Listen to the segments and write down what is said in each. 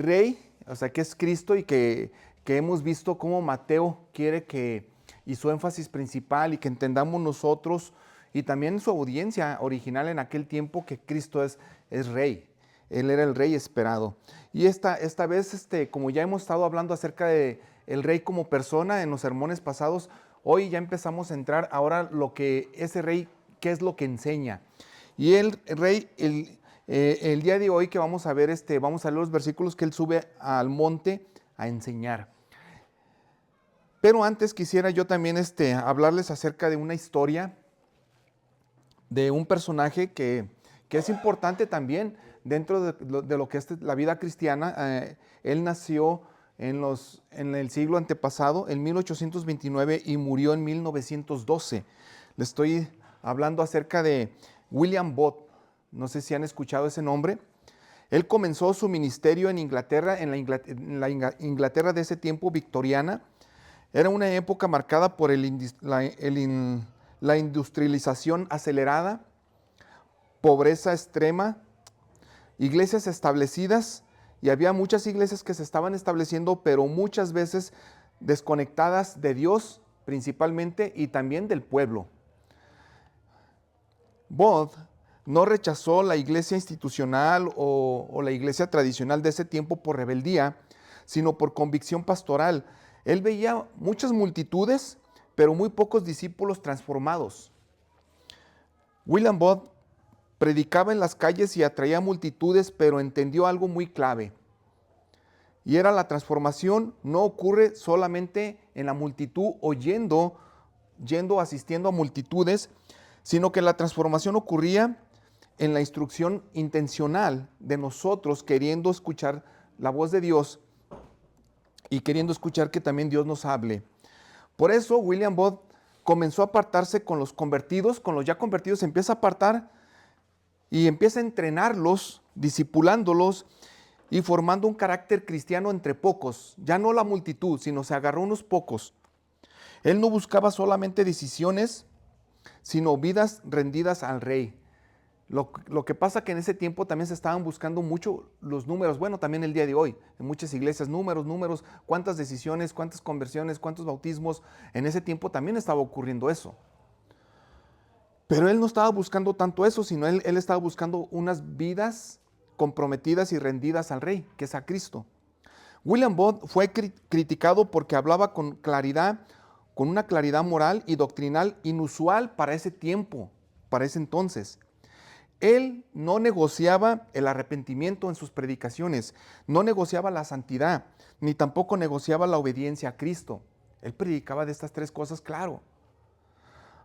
rey, o sea, que es Cristo y que hemos visto cómo Mateo quiere y su énfasis principal y que entendamos nosotros y también su audiencia original en aquel tiempo que Cristo es rey. Él era el rey esperado. Y esta vez, como ya hemos estado hablando acerca de el rey como persona en los sermones pasados, hoy ya empezamos a entrar ahora lo que ese rey, qué es lo que enseña. Y el rey, el día de hoy que vamos a ver, vamos a leer los versículos que él sube al monte a enseñar. Pero antes quisiera yo también hablarles acerca de una historia de un personaje que es importante también dentro de lo que es la vida cristiana. Él nació en el siglo antepasado, en 1829, y murió en 1912. Le estoy hablando acerca de William Booth. No sé si han escuchado ese nombre. Él comenzó su ministerio en Inglaterra, en la Inglaterra de ese tiempo victoriana. Era una época marcada por la industrialización acelerada, pobreza extrema, iglesias establecidas, y había muchas iglesias que se estaban estableciendo, pero muchas veces desconectadas de Dios principalmente y también del pueblo. Booth no rechazó la iglesia institucional o la iglesia tradicional de ese tiempo por rebeldía, sino por convicción pastoral. Él veía muchas multitudes, pero muy pocos discípulos transformados. William Booth predicaba en las calles y atraía multitudes, pero entendió algo muy clave. Y era la transformación no ocurre solamente en la multitud o asistiendo a multitudes, sino que la transformación ocurría en la instrucción intencional de nosotros queriendo escuchar la voz de Dios y queriendo escuchar que también Dios nos hable. Por eso William Booth comenzó a apartarse con los convertidos, con los ya convertidos, se empieza a apartar y empieza a entrenarlos, discipulándolos y formando un carácter cristiano entre pocos, ya no la multitud, sino se agarró unos pocos. Él no buscaba solamente decisiones, sino vidas rendidas al rey. Lo que pasa que en ese tiempo también se estaban buscando mucho los números, bueno, también el día de hoy, en muchas iglesias, números, cuántas decisiones, cuántas conversiones, cuántos bautismos, en ese tiempo también estaba ocurriendo eso. Pero él no estaba buscando tanto eso, sino él estaba buscando unas vidas comprometidas y rendidas al rey, que es a Cristo. William Booth fue criticado porque hablaba con claridad, con una claridad moral y doctrinal inusual para ese tiempo, para ese entonces. Él no negociaba el arrepentimiento en sus predicaciones, no negociaba la santidad, ni tampoco negociaba la obediencia a Cristo. Él predicaba de estas tres cosas, claro.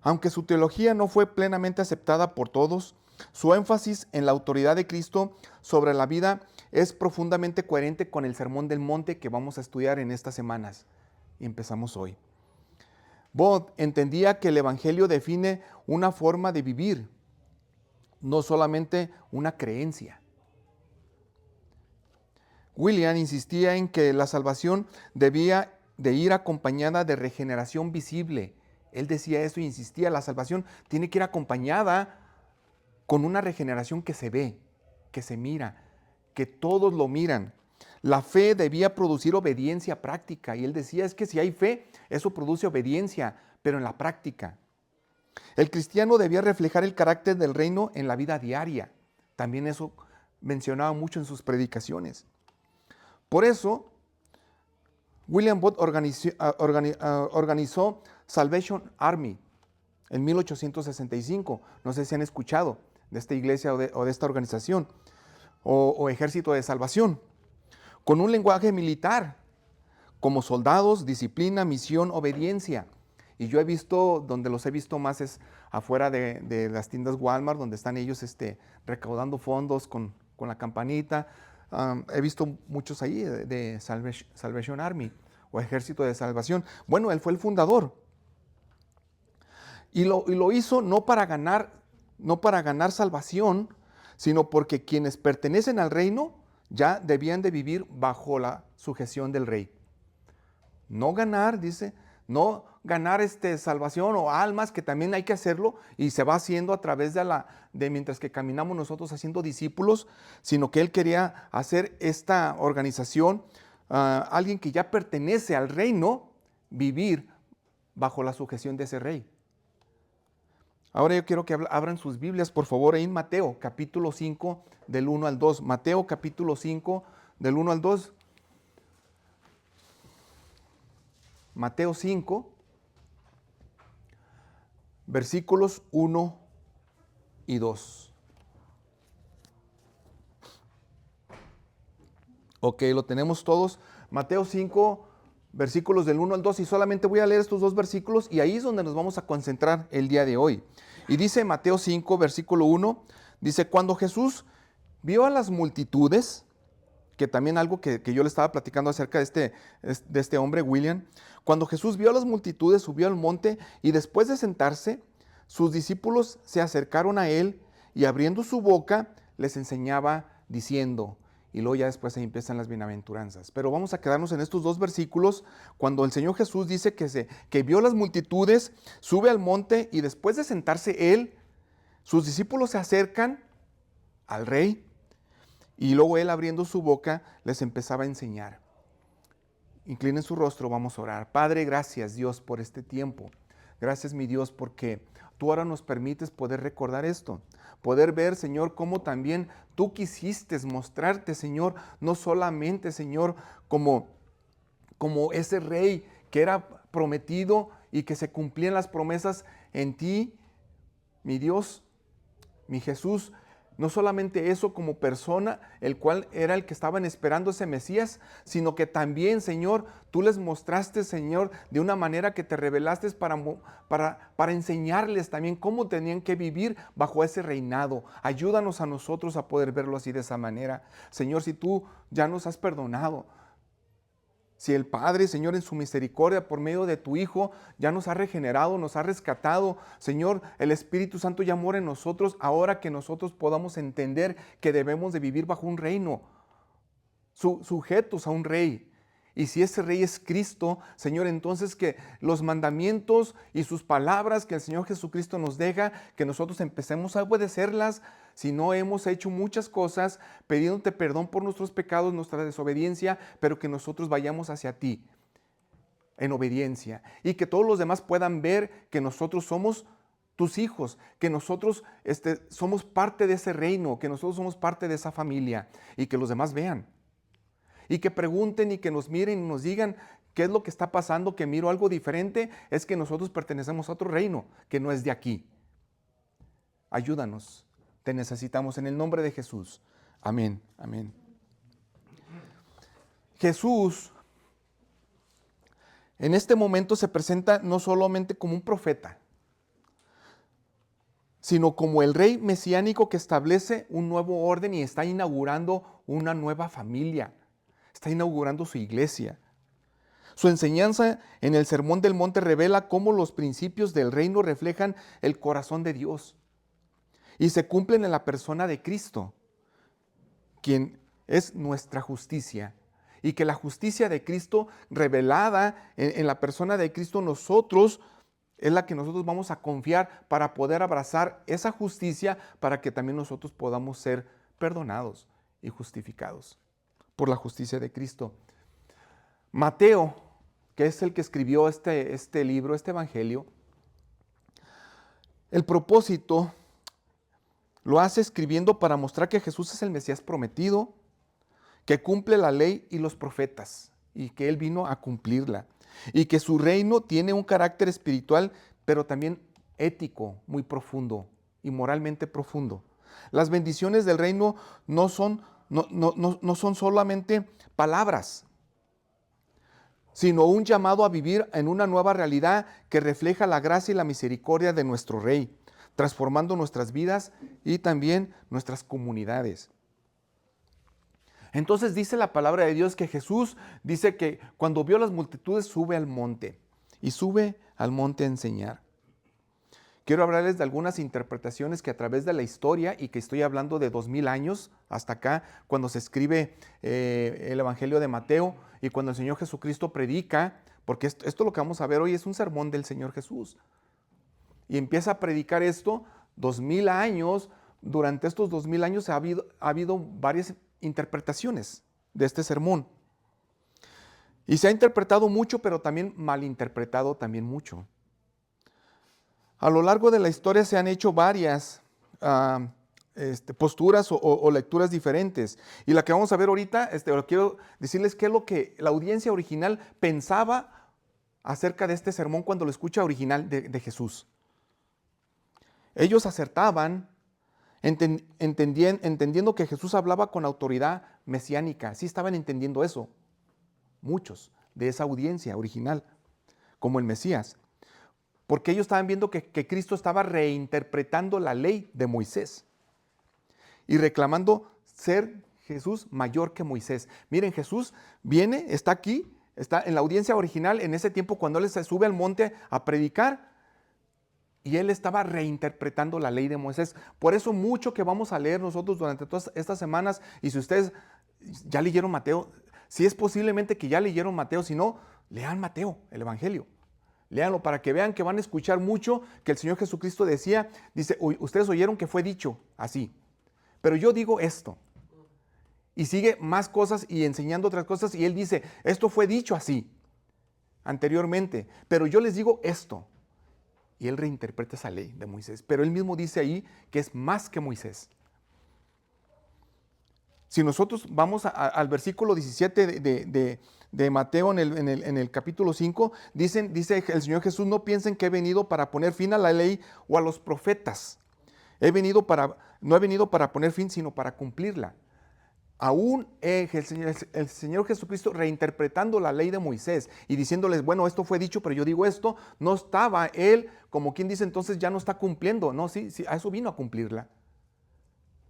Aunque su teología no fue plenamente aceptada por todos, su énfasis en la autoridad de Cristo sobre la vida es profundamente coherente con el Sermón del Monte que vamos a estudiar en estas semanas. Y empezamos hoy. Booth entendía que el Evangelio define una forma de vivir, no solamente una creencia. William insistía en que la salvación debía de ir acompañada de regeneración visible. Él decía eso y insistía, la salvación tiene que ir acompañada con una regeneración que se ve, que se mira, que todos lo miran. La fe debía producir obediencia práctica y él decía, es que si hay fe, eso produce obediencia, pero en la práctica. El cristiano debía reflejar el carácter del reino en la vida diaria. También eso mencionaba mucho en sus predicaciones. Por eso, William Booth organizó Salvation Army en 1865. No sé si han escuchado de esta iglesia o de esta organización, o Ejército de Salvación, con un lenguaje militar, como soldados, disciplina, misión, obediencia. Y yo he visto, donde los he visto más es afuera de las tiendas Walmart, donde están ellos recaudando fondos con la campanita. He visto muchos ahí de Salvation Army o Ejército de Salvación. Bueno, él fue el fundador. Y lo hizo no para ganar salvación, sino porque quienes pertenecen al reino ya debían de vivir bajo la sujeción del rey. No ganar, dice, No ganar salvación o almas, que también hay que hacerlo y se va haciendo a través de mientras que caminamos nosotros haciendo discípulos, sino que él quería hacer esta organización, alguien que ya pertenece al reino, vivir bajo la sujeción de ese rey. Ahora yo quiero que abran sus Biblias, por favor, en Mateo capítulo 5 del 1 al 2. Mateo capítulo 5 del 1 al 2. Mateo 5, versículos 1 y 2. Ok, lo tenemos todos. Mateo 5, versículos del 1 al 2. Y solamente voy a leer estos dos versículos y ahí es donde nos vamos a concentrar el día de hoy. Y dice Mateo 5, versículo 1, dice, cuando Jesús vio a las multitudes, que también algo que yo le estaba platicando acerca de este hombre, William. Cuando Jesús vio a las multitudes, subió al monte y después de sentarse, sus discípulos se acercaron a él y abriendo su boca les enseñaba diciendo, y luego ya después ahí empiezan las bienaventuranzas. Pero vamos a quedarnos en estos dos versículos, cuando el Señor Jesús dice que vio a las multitudes, sube al monte y después de sentarse él, sus discípulos se acercan al rey. Y luego él abriendo su boca les empezaba a enseñar. Inclinen su rostro, vamos a orar. Padre, gracias Dios por este tiempo. Gracias mi Dios porque tú ahora nos permites poder recordar esto. Poder ver, Señor, cómo también tú quisiste mostrarte, Señor, no solamente, Señor, como ese rey que era prometido y que se cumplían las promesas en ti, mi Dios, mi Jesús. No solamente eso como persona, el cual era el que estaban esperando ese Mesías, sino que también, Señor, tú les mostraste, Señor, de una manera que te revelaste para enseñarles también cómo tenían que vivir bajo ese reinado. Ayúdanos a nosotros a poder verlo así de esa manera. Señor, si tú ya nos has perdonado, si el Padre, Señor, en su misericordia, por medio de tu Hijo, ya nos ha regenerado, nos ha rescatado. Señor, el Espíritu Santo ya mora en nosotros, ahora que nosotros podamos entender que debemos de vivir bajo un reino, sujetos a un rey. Y si ese rey es Cristo, Señor, entonces que los mandamientos y sus palabras que el Señor Jesucristo nos deja, que nosotros empecemos a obedecerlas. Si no hemos hecho muchas cosas, pidiéndote perdón por nuestros pecados, nuestra desobediencia, pero que nosotros vayamos hacia ti en obediencia. Y que todos los demás puedan ver que nosotros somos tus hijos, que nosotros somos parte de ese reino, que nosotros somos parte de esa familia y que los demás vean. Y que pregunten y que nos miren y nos digan qué es lo que está pasando, que miro algo diferente, es que nosotros pertenecemos a otro reino que no es de aquí. Ayúdanos, te necesitamos en el nombre de Jesús. Amén, amén. Jesús en este momento se presenta no solamente como un profeta, sino como el rey mesiánico que establece un nuevo orden y está inaugurando una nueva familia. Está inaugurando su iglesia. Su enseñanza en el Sermón del Monte revela cómo los principios del reino reflejan el corazón de Dios y se cumplen en la persona de Cristo, quien es nuestra justicia. Y que la justicia de Cristo revelada en la persona de Cristo nosotros es la que nosotros vamos a confiar para poder abrazar esa justicia para que también nosotros podamos ser perdonados y justificados por la justicia de Cristo. Mateo, que es el que escribió este libro, este evangelio, el propósito lo hace escribiendo para mostrar que Jesús es el Mesías prometido, que cumple la ley y los profetas, y que Él vino a cumplirla, y que su reino tiene un carácter espiritual, pero también ético, muy profundo y moralmente profundo. Las bendiciones del reino no son solamente palabras, sino un llamado a vivir en una nueva realidad que refleja la gracia y la misericordia de nuestro Rey, transformando nuestras vidas y también nuestras comunidades. Entonces dice la palabra de Dios que Jesús dice que cuando vio las multitudes sube al monte y sube al monte a enseñar. quiero hablarles de algunas interpretaciones que a través de la historia, y que estoy hablando de 2000 años hasta acá, cuando se escribe el Evangelio de Mateo y cuando el Señor Jesucristo predica, porque esto lo que vamos a ver hoy es un sermón del Señor Jesús. Y empieza a predicar esto 2000 años. Durante estos 2000 años ha habido varias interpretaciones de este sermón. Y se ha interpretado mucho, pero también malinterpretado también mucho. A lo largo de la historia se han hecho varias posturas o lecturas diferentes. Y la que vamos a ver ahorita, quiero decirles qué es lo que la audiencia original pensaba acerca de este sermón cuando lo escucha original de Jesús. Ellos acertaban entendiendo que Jesús hablaba con autoridad mesiánica. Sí estaban entendiendo eso, muchos de esa audiencia original, como el Mesías. Porque ellos estaban viendo que Cristo estaba reinterpretando la ley de Moisés y reclamando ser Jesús mayor que Moisés. Miren, Jesús viene, está aquí, está en la audiencia original en ese tiempo cuando él se sube al monte a predicar, y él estaba reinterpretando la ley de Moisés. Por eso mucho que vamos a leer nosotros durante todas estas semanas, y si ustedes ya leyeron Mateo, si es posiblemente que ya leyeron Mateo, si no, lean Mateo, el Evangelio. Léanlo para que vean que van a escuchar mucho que el Señor Jesucristo dice, ustedes oyeron que fue dicho así, pero yo digo esto. Y sigue más cosas y enseñando otras cosas, y él dice, esto fue dicho así anteriormente, pero yo les digo esto. Y él reinterpreta esa ley de Moisés, pero él mismo dice ahí que es más que Moisés. Si nosotros vamos al versículo 17 de Mateo en el capítulo 5, dice el Señor Jesús, no piensen que he venido para poner fin a la ley o a los profetas. No he venido para poner fin, sino para cumplirla. Aún el Señor Jesucristo reinterpretando la ley de Moisés y diciéndoles, bueno, esto fue dicho, pero yo digo esto, no estaba él, como quien dice, entonces ya no está cumpliendo. No, sí, a eso vino a cumplirla.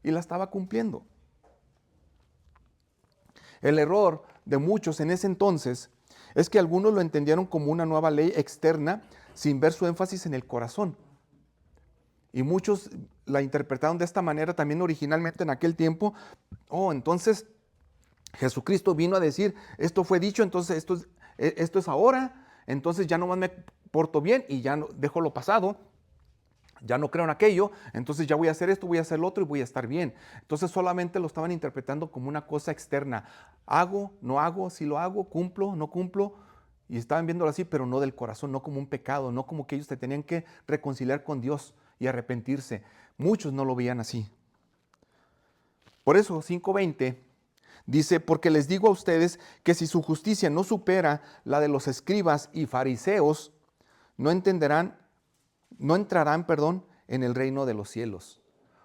Y la estaba cumpliendo. El error de muchos en ese entonces es que algunos lo entendieron como una nueva ley externa sin ver su énfasis en el corazón. Y muchos la interpretaron de esta manera también originalmente en aquel tiempo. Entonces Jesucristo vino a decir, esto fue dicho, entonces esto es ahora, entonces ya nomás me porto bien y ya no, dejo lo pasado, ya no creo en aquello, entonces ya voy a hacer esto, voy a hacer lo otro y voy a estar bien. Entonces solamente lo estaban interpretando como una cosa externa. Hago, no hago, si lo hago, cumplo, no cumplo. Y estaban viéndolo así, pero no del corazón, no como un pecado, no como que ellos se tenían que reconciliar con Dios y arrepentirse. Muchos no lo veían así. Por eso 5:20 dice, porque les digo a ustedes que si su justicia no supera la de los escribas y fariseos, no entrarán, en el reino de los cielos.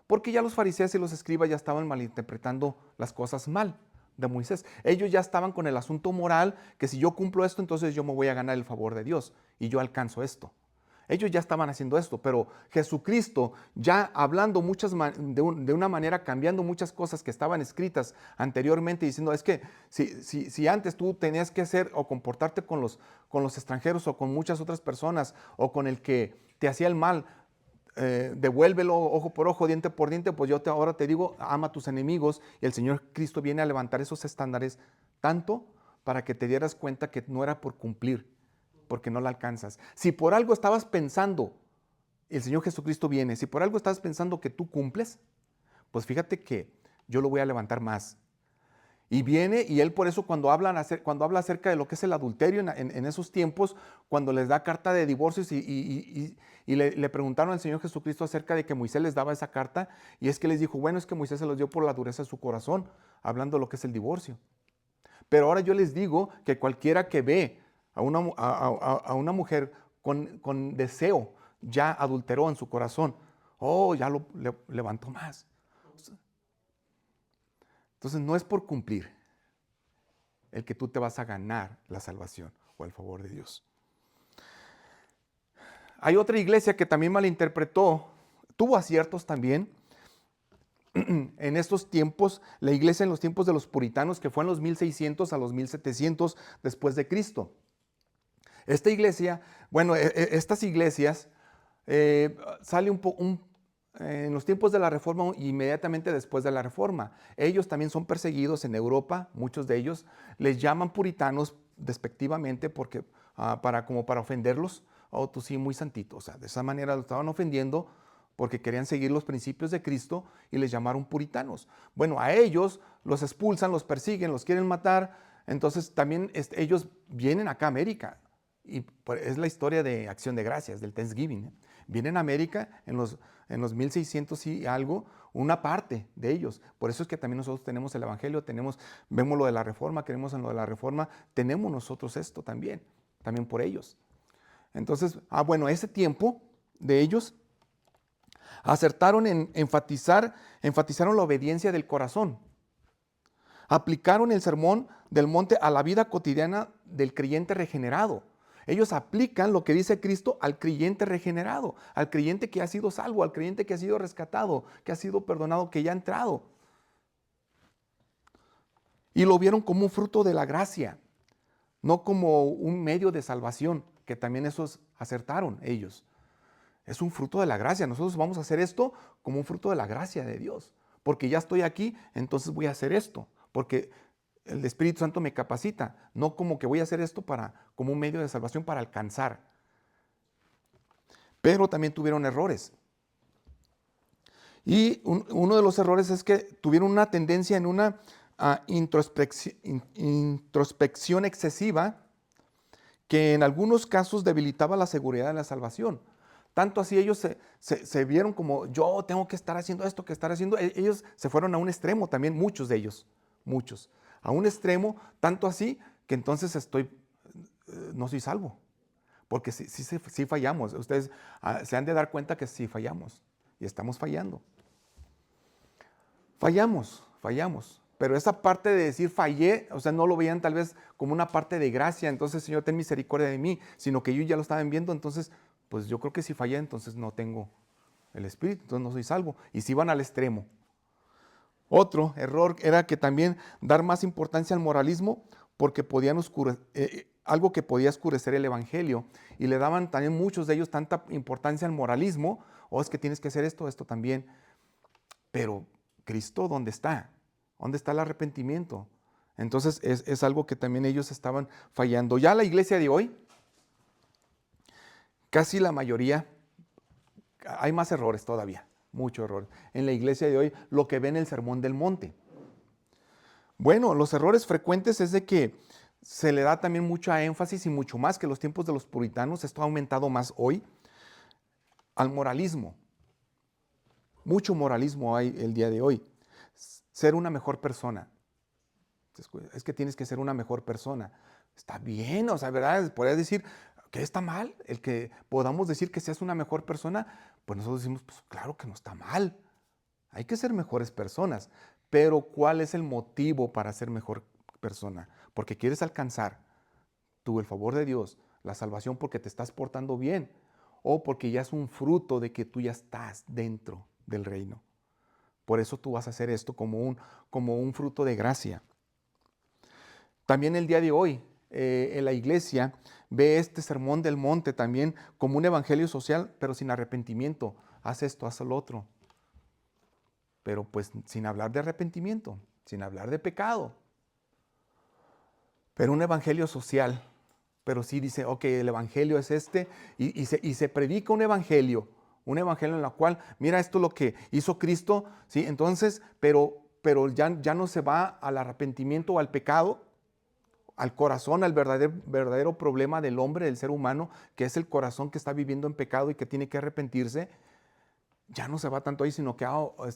Porque ya los fariseos y los escribas ya estaban malinterpretando las cosas mal de Moisés. Ellos ya estaban con el asunto moral, que si yo cumplo esto, entonces yo me voy a ganar el favor de Dios y yo alcanzo esto. Ellos ya estaban haciendo esto, pero Jesucristo ya hablando de una manera, cambiando muchas cosas que estaban escritas anteriormente, diciendo, es que si antes tú tenías que hacer o comportarte con los extranjeros o con muchas otras personas o con el que te hacía el mal, devuélvelo ojo por ojo, diente por diente, pues yo ahora te digo, ama a tus enemigos, y el Señor Cristo viene a levantar esos estándares tanto para que te dieras cuenta que no era por cumplir, porque no la alcanzas. Si por algo estabas pensando, el Señor Jesucristo viene, si por algo estabas pensando que tú cumples, pues fíjate que yo lo voy a levantar más. Y viene, y él por eso cuando habla acerca de lo que es el adulterio en esos tiempos, cuando les da carta de divorcios y le preguntaron al Señor Jesucristo acerca de que Moisés les daba esa carta, y es que les dijo, bueno, es que Moisés se los dio por la dureza de su corazón, hablando de lo que es el divorcio. Pero ahora yo les digo que cualquiera que ve a una mujer con deseo, ya adulteró en su corazón, ya lo levantó más. Entonces no es por cumplir el que tú te vas a ganar la salvación o el favor de Dios. Hay otra iglesia que también malinterpretó, tuvo aciertos también. En estos tiempos, la iglesia en los tiempos de los puritanos, que fue en los 1600 a los 1700 después de Cristo. Esta iglesia, estas iglesias sale en los tiempos de la Reforma, inmediatamente después de la Reforma. Ellos también son perseguidos en Europa, muchos de ellos les llaman puritanos despectivamente porque, como para ofenderlos. Oh, tú sí, muy santito. O sea, de esa manera lo estaban ofendiendo porque querían seguir los principios de Cristo y les llamaron puritanos. Bueno, a ellos los expulsan, los persiguen, los quieren matar. Entonces también ellos vienen acá a América. Y es la historia de Acción de Gracias, del Thanksgiving, ¿eh? Vienen a América en los 1600 y algo, una parte de ellos. Por eso es que también nosotros tenemos el Evangelio, vemos lo de la Reforma, queremos en lo de la Reforma, tenemos nosotros esto también por ellos. Entonces, bueno, ese tiempo de ellos acertaron en enfatizaron la obediencia del corazón. Aplicaron el sermón del monte a la vida cotidiana del creyente regenerado. Ellos aplican lo que dice Cristo al creyente regenerado, al creyente que ha sido salvo, al creyente que ha sido rescatado, que ha sido perdonado, que ya ha entrado. Y lo vieron como un fruto de la gracia, no como un medio de salvación, que también esos acertaron ellos. Es un fruto de la gracia. Nosotros vamos a hacer esto como un fruto de la gracia de Dios. Porque ya estoy aquí, entonces voy a hacer esto. Porque el Espíritu Santo me capacita. No como que voy a hacer esto como un medio de salvación para alcanzar. Pero también tuvieron errores. Y uno de los errores es que tuvieron una tendencia en una introspección excesiva que en algunos casos debilitaba la seguridad de la salvación. Tanto así ellos se vieron como, yo tengo que estar haciendo esto, que estar haciendo. Ellos se fueron a un extremo también, muchos de ellos, muchos. A un extremo, tanto así que entonces no soy salvo. Porque sí fallamos. Ustedes se han de dar cuenta que sí fallamos. Y estamos fallando. Fallamos. Pero esa parte de decir fallé, o sea, no lo veían tal vez como una parte de gracia, entonces Señor, ten misericordia de mí, sino que ellos ya lo estaban viendo, entonces, pues yo creo que si fallé, entonces no tengo el Espíritu, entonces no soy salvo. Y si van al extremo. Otro error era que también dar más importancia al moralismo porque podían algo que podía oscurecer el Evangelio. Y le daban también muchos de ellos tanta importancia al moralismo, es que tienes que hacer esto también. Pero Cristo, ¿dónde está? ¿Dónde está el arrepentimiento? Entonces es algo que también ellos estaban fallando. Ya la iglesia de hoy, casi la mayoría, hay más errores todavía, mucho error. En la iglesia de hoy, lo que ven en el Sermón del Monte. Bueno, los errores frecuentes es de que se le da también mucha énfasis y mucho más que los tiempos de los puritanos, esto ha aumentado más hoy, al moralismo. Mucho moralismo hay el día de hoy. Ser una mejor persona. Es que tienes que ser una mejor persona. Está bien, o sea, ¿verdad? Podrías decir que está mal el que podamos decir que seas una mejor persona. Pues nosotros decimos, pues claro que no está mal. Hay que ser mejores personas. Pero ¿cuál es el motivo para ser mejor persona? Porque quieres alcanzar tú el favor de Dios, la salvación porque te estás portando bien o porque ya es un fruto de que tú ya estás dentro del reino. Por eso tú vas a hacer esto como un fruto de gracia. También el día de hoy, en la iglesia, ve este sermón del monte también como un evangelio social, pero sin arrepentimiento. Haz esto, haz lo otro. Pero pues sin hablar de arrepentimiento, sin hablar de pecado. Pero un evangelio social. Pero sí dice, ok, el evangelio es este, y se predica un evangelio en el cual, mira, esto es lo que hizo Cristo, ¿sí? Entonces, pero ya no se va al arrepentimiento o al pecado, al corazón, al verdadero problema del hombre, del ser humano, que es el corazón que está viviendo en pecado y que tiene que arrepentirse. Ya no se va tanto ahí, sino que,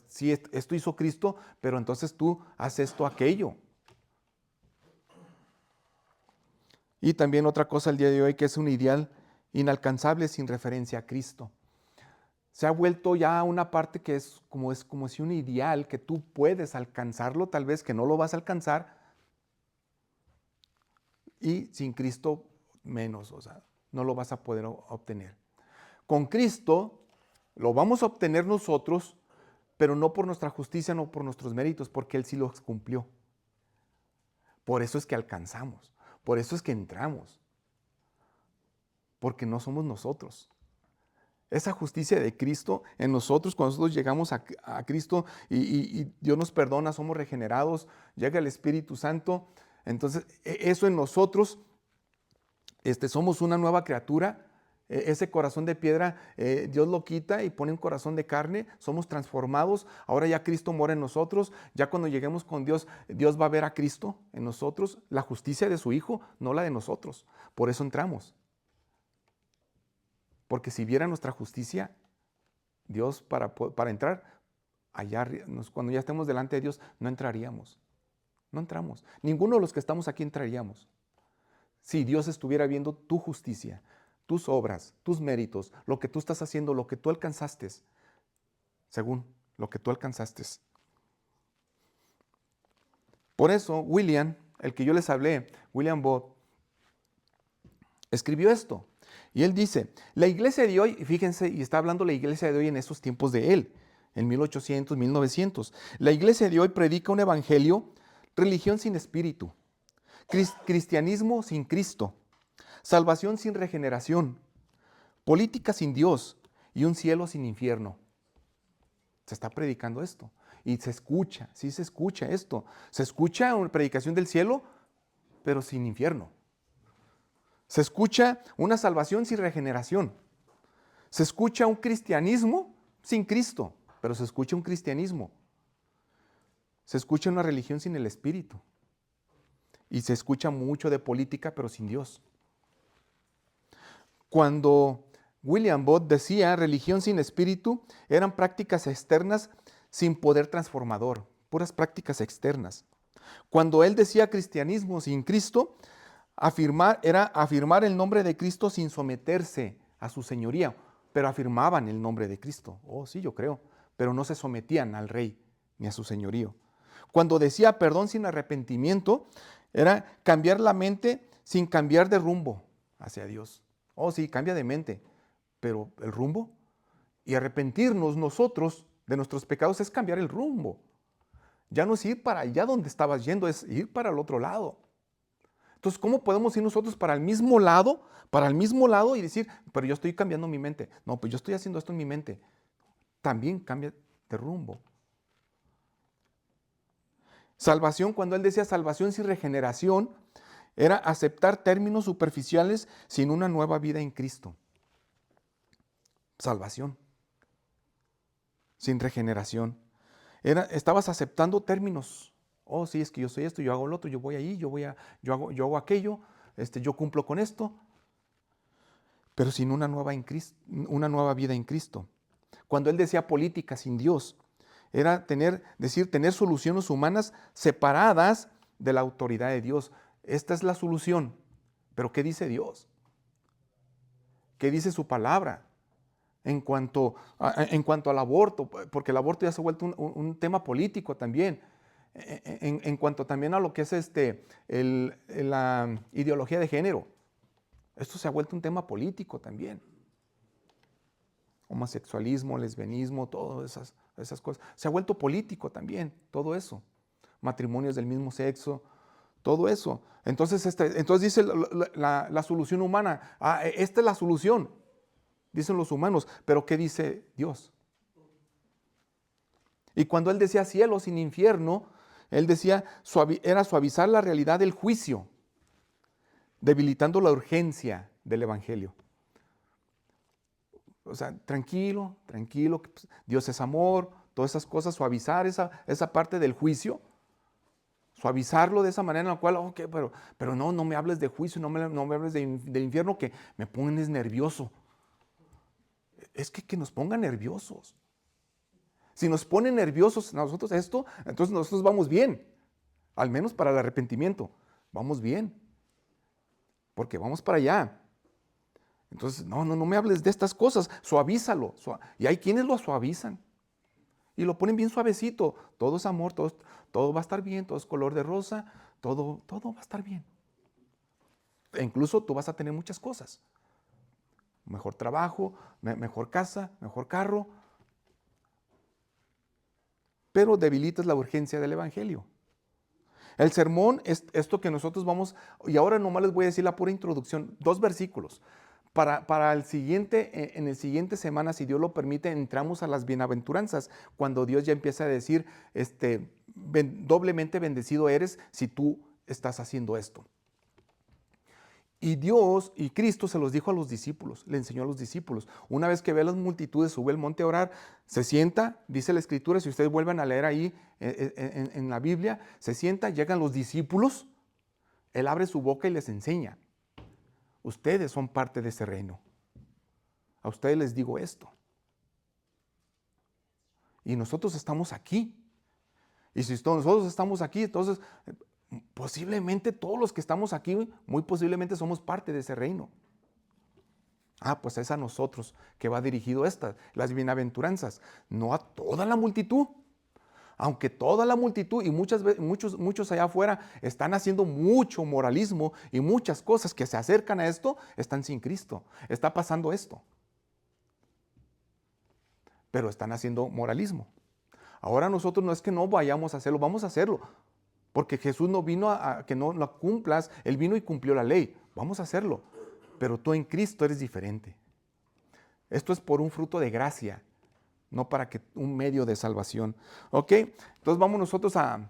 sí, esto hizo Cristo, pero entonces tú haces esto, aquello. Y también otra cosa el día de hoy que es un ideal inalcanzable sin referencia a Cristo. Se ha vuelto ya una parte que es como si un ideal que tú puedes alcanzarlo, tal vez que no lo vas a alcanzar, y sin Cristo menos, o sea, no lo vas a poder obtener. Con Cristo lo vamos a obtener nosotros, pero no por nuestra justicia, no por nuestros méritos, porque Él sí los cumplió. Por eso es que alcanzamos, por eso es que entramos, porque no somos nosotros. esa justicia de Cristo en nosotros, cuando nosotros llegamos a Cristo y Dios nos perdona, somos regenerados, llega el Espíritu Santo, entonces eso en nosotros, somos una nueva criatura. Ese corazón de piedra, Dios lo quita y pone un corazón de carne, somos transformados, ahora ya Cristo mora en nosotros, ya cuando lleguemos con Dios, Dios va a ver a Cristo en nosotros, la justicia de su Hijo, no la de nosotros, por eso entramos. Porque si viera nuestra justicia, Dios para entrar, allá, cuando ya estemos delante de Dios, no entraríamos, no entramos, ninguno de los que estamos aquí entraríamos. Si Dios estuviera viendo tu justicia, tus obras, tus méritos, lo que tú estás haciendo, lo que tú alcanzaste, según lo que tú alcanzaste. Por eso, William, el que yo les hablé, William Booth, escribió esto. Y él dice, la iglesia de hoy, fíjense, y está hablando la iglesia de hoy en esos tiempos de él, en 1800, 1900. La iglesia de hoy predica un evangelio, religión sin espíritu, cristianismo sin Cristo, salvación sin regeneración, política sin Dios y un cielo sin infierno. Se está predicando esto y se escucha, sí se escucha esto. Se escucha una predicación del cielo, pero sin infierno. Se escucha una salvación sin regeneración. Se escucha un cristianismo sin Cristo, pero se escucha un cristianismo. Se escucha una religión sin el Espíritu. Y se escucha mucho de política, pero sin Dios. Cuando William Booth decía religión sin espíritu, eran prácticas externas sin poder transformador, puras prácticas externas. Cuando él decía cristianismo sin Cristo, era afirmar el nombre de Cristo sin someterse a su señoría, pero afirmaban el nombre de Cristo. Oh, sí, yo creo, pero no se sometían al rey ni a su señorío. Cuando decía perdón sin arrepentimiento, era cambiar la mente sin cambiar de rumbo hacia Dios. Oh, sí, cambia de mente, pero el rumbo y arrepentirnos nosotros de nuestros pecados es cambiar el rumbo. Ya no es ir para allá donde estabas yendo, es ir para el otro lado. Entonces, ¿cómo podemos ir nosotros para el mismo lado y decir, pero yo estoy cambiando mi mente? No, pues yo estoy haciendo esto en mi mente. También cambia de rumbo. Salvación, cuando él decía salvación sin regeneración, era aceptar términos superficiales sin una nueva vida en Cristo. Salvación sin regeneración. Estabas aceptando términos. Oh, sí, es que yo soy esto, yo hago lo otro, yo voy ahí, yo hago aquello, yo cumplo con esto, pero sin una nueva vida en Cristo. Cuando él decía política sin Dios, era tener soluciones humanas separadas de la autoridad de Dios. Esta es la solución, pero ¿qué dice Dios? ¿Qué dice su palabra? En cuanto al aborto, porque el aborto ya se ha vuelto un tema político también. En cuanto también a lo que es la ideología de género. Esto se ha vuelto un tema político también. Homosexualismo, lesbianismo, todas esas cosas. Se ha vuelto político también, todo eso. Matrimonios del mismo sexo, todo eso. Entonces dice la solución humana. Esta es la solución, dicen los humanos. Pero ¿qué dice Dios? Y cuando él decía cielo sin infierno, él decía, era suavizar la realidad del juicio, debilitando la urgencia del evangelio. O sea, tranquilo, Dios es amor, todas esas cosas, suavizar esa parte del juicio, suavizarlo de esa manera en la cual, ok, pero no me hables de juicio, no me hables del infierno, que me pones nervioso. Es que nos pongan nerviosos. Si nos pone nerviosos a nosotros esto, entonces nosotros vamos bien, al menos para el arrepentimiento, vamos bien, porque vamos para allá. Entonces, no me hables de estas cosas, suavízalo. Y hay quienes lo suavizan y lo ponen bien suavecito. Todo es amor, todo va a estar bien, todo es color de rosa, todo va a estar bien. E incluso tú vas a tener muchas cosas. Mejor trabajo, mejor casa, mejor carro. Pero debilitas la urgencia del evangelio. El sermón es esto que nosotros vamos, y ahora nomás les voy a decir la pura introducción, 2 versículos. Para el siguiente, en el siguiente semana, si Dios lo permite, entramos a las bienaventuranzas, cuando Dios ya empieza a decir, doblemente bendecido eres si tú estás haciendo esto. Y Dios y Cristo se los dijo a los discípulos, le enseñó a los discípulos. Una vez que ve a las multitudes, sube al monte a orar, se sienta, dice la Escritura, si ustedes vuelven a leer ahí en la Biblia, se sienta, llegan los discípulos, Él abre su boca y les enseña. Ustedes son parte de ese reino. A ustedes les digo esto. Y nosotros estamos aquí. Y si nosotros estamos aquí, entonces posiblemente todos los que estamos aquí, muy posiblemente somos parte de ese reino. Pues es a nosotros que va dirigido las bienaventuranzas, no a toda la multitud. Aunque toda la multitud y muchos allá afuera están haciendo mucho moralismo y muchas cosas que se acercan a esto, están sin Cristo. Está pasando esto. Pero están haciendo moralismo. Ahora nosotros no es que no vayamos a hacerlo, vamos a hacerlo. Porque Jesús no vino a que no lo cumplas, Él vino y cumplió la ley. Vamos a hacerlo. Pero tú en Cristo eres diferente. Esto es por un fruto de gracia, no para que un medio de salvación. ¿Ok? Entonces vamos nosotros a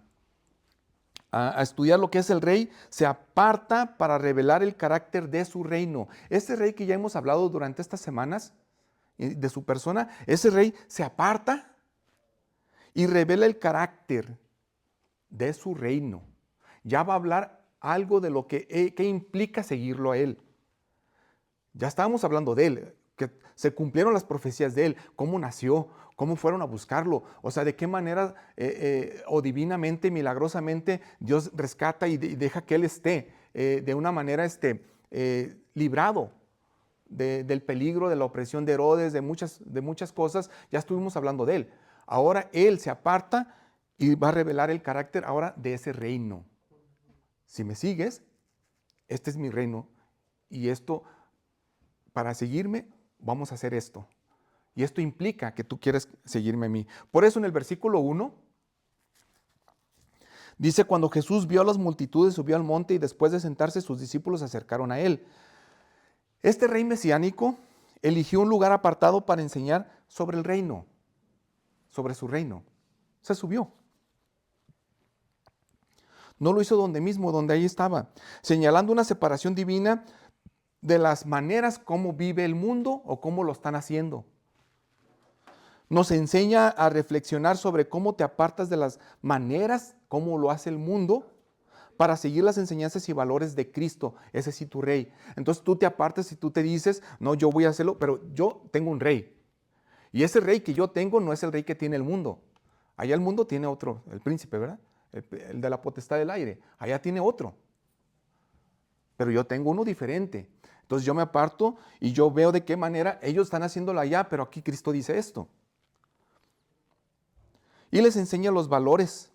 estudiar lo que es el rey. Se aparta para revelar el carácter de su reino. Este rey que ya hemos hablado durante estas semanas, de su persona, ese rey se aparta y revela el carácter de su reino. Ya va a hablar algo de lo que implica seguirlo a él. Ya estábamos hablando de él, que se cumplieron las profecías de él, cómo nació, cómo fueron a buscarlo, o sea, de qué manera o divinamente, milagrosamente, Dios rescata y deja que él esté de una manera librado del peligro, de la opresión de Herodes, de muchas cosas. Ya estuvimos hablando de él. Ahora él se aparta y va a revelar el carácter ahora de ese reino. Si me sigues, este es mi reino y esto, para seguirme, vamos a hacer esto. Y esto implica que tú quieres seguirme a mí. Por eso en el versículo 1 dice, cuando Jesús vio a las multitudes, subió al monte y después de sentarse sus discípulos se acercaron a él. Este rey mesiánico eligió un lugar apartado para enseñar sobre el reino, sobre su reino. Se subió. No lo hizo donde mismo, donde ahí estaba, señalando una separación divina de las maneras como vive el mundo o cómo lo están haciendo. Nos enseña a reflexionar sobre cómo te apartas de las maneras, cómo lo hace el mundo, para seguir las enseñanzas y valores de Cristo, ese sí tu rey. Entonces tú te apartas y tú te dices, no, yo voy a hacerlo, pero yo tengo un rey. Y ese rey que yo tengo no es el rey que tiene el mundo. Allá el mundo tiene otro, el príncipe, ¿verdad? El de la potestad del aire. Allá tiene otro. Pero yo tengo uno diferente. Entonces yo me aparto y yo veo de qué manera ellos están haciéndolo allá, pero aquí Cristo dice esto. Y les enseña los valores